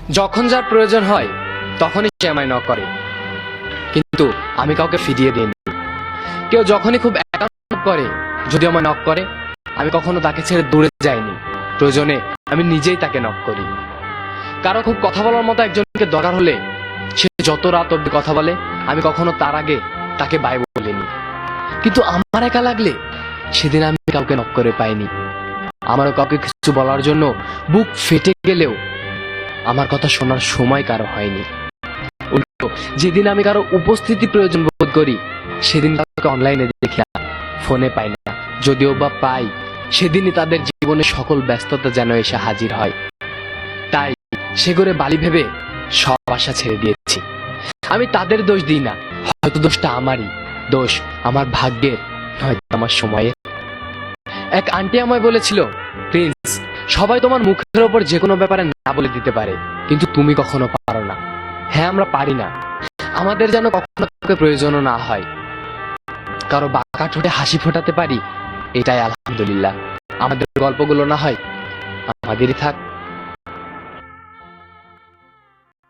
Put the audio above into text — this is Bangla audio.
যখন যার প্রয়োজন হয় তখনই সে আমায় নক করে, কিন্তু আমি কাউকে ফিরিয়ে দিইনি। কেউ যখনই খুব একা নক করে, যদি আমায় নক করে, আমি কখনো তাকে ছেড়ে দূরে যাইনি। প্রয়োজনে আমি নিজেই তাকে নক করি। কারো খুব কথা বলার মতো একজনকে দরকার হলে সে যত রাত অব্দি কথা বলে, আমি কখনো তার আগে তাকে বাই বলিনি। কিন্তু আমার একা লাগলে সেদিন আমি কাউকে নক করে পাইনি। আমারও কাউকে কিছু বলার জন্য বুক ফেটে গেলেও আমার কথা শোনার সময় কারো হয়নি। উল্টো যেদিন আমি কারো উপস্থিতি প্রয়োজন বোধ করি, সেদিন কাউকে অনলাইনে দেখি না, ফোনে পাই না। যদিও বা পাই, সেদিনই তাদের জীবনে সকল ব্যস্ততা যেন এসে হাজির হয়। তাই সে করে বালি ভেবে সব আশা ছেড়ে দিয়েছি। আমি তাদের দোষ দিই না, হয়তো দোষটা আমারই। দোষ আমার ভাগ্যের, নয়তো আমার সময়ের। এক আন্টি আমায় বলেছিল, প্রিন্স, সবাই তোমার মুখের ওপর যে কোনো ব্যাপারে না বলে দিতে পারে, কিন্তু তুমি কখনো পারো না। হ্যাঁ, আমরা পারি না। আমাদের যেন কখনো কাউকে প্রয়োজনও না হয়। কারো বাঁকা ঠোঁটে হাসি ফোটাতে পারি, এটাই আলহামদুলিল্লাহ। আমাদের গল্পগুলো না হয় আমাদেরই থাক।